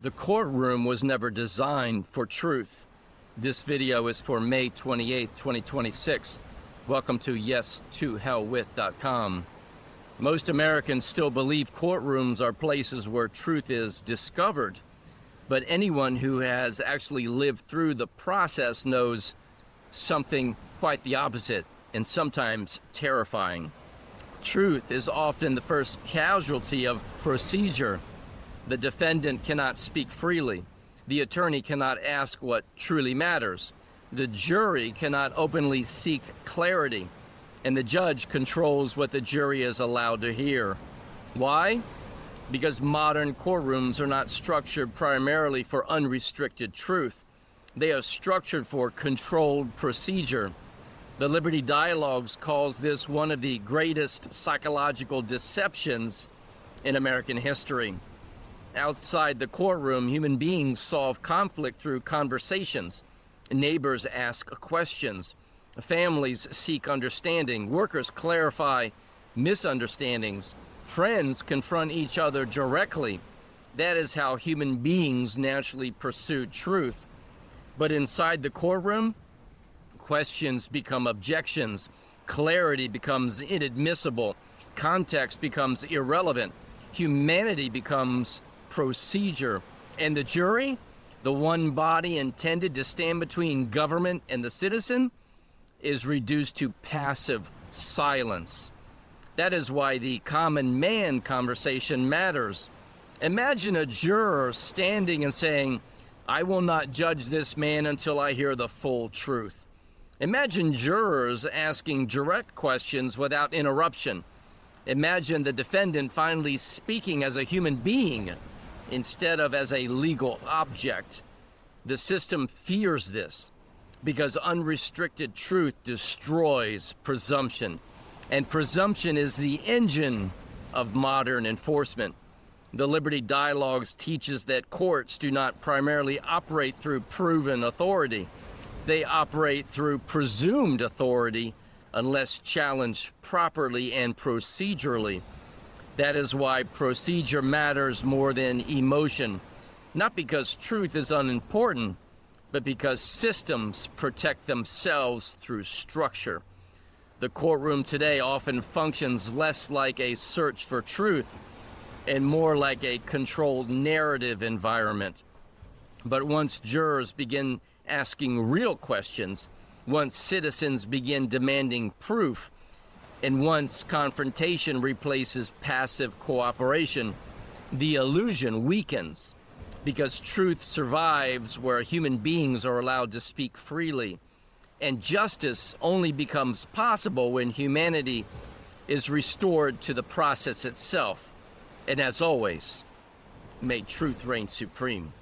The courtroom was never designed for truth. This video is for May 28th, 2026. Welcome to yes2hellwith.com. Most Americans still believe courtrooms are places where truth is discovered, but anyone who has actually lived through the process knows something quite the opposite, and sometimes terrifying. Truth is often the first casualty of procedure. The defendant cannot speak freely. The attorney cannot ask what truly matters. The jury cannot openly seek clarity. And the judge controls what the jury is allowed to hear. Why? Because modern courtrooms are not structured primarily for unrestricted truth. They are structured for controlled procedure. The Liberty Dialogues calls this one of the greatest psychological deceptions in American history. Outside the courtroom, human beings solve conflict through conversations. Neighbors ask questions. Families seek understanding. Workers clarify misunderstandings. Friends confront each other directly. That is how human beings naturally pursue truth. But inside the courtroom, questions become objections. Clarity becomes inadmissible. Context becomes irrelevant. Humanity becomes procedure. And the jury, the one body intended to stand between government and the citizen, is reduced to passive silence. That is why the common man conversation matters. Imagine a juror standing and saying, "I will not judge this man until I hear the full truth." Imagine jurors asking direct questions without interruption. Imagine the defendant finally speaking as a human being instead of as a legal object. The system fears this because unrestricted truth destroys presumption. And presumption is the engine of modern enforcement. The Liberty Dialogues teaches that courts do not primarily operate through proven authority. They operate through presumed authority unless challenged properly and procedurally. That is why procedure matters more than emotion, not because truth is unimportant, but because systems protect themselves through structure. The courtroom today often functions less like a search for truth and more like a controlled narrative environment. But once jurors begin asking real questions, once citizens begin demanding proof, and once confrontation replaces passive cooperation, the illusion weakens because truth survives where human beings are allowed to speak freely. And justice only becomes possible when humanity is restored to the process itself. And as always, may truth reign supreme.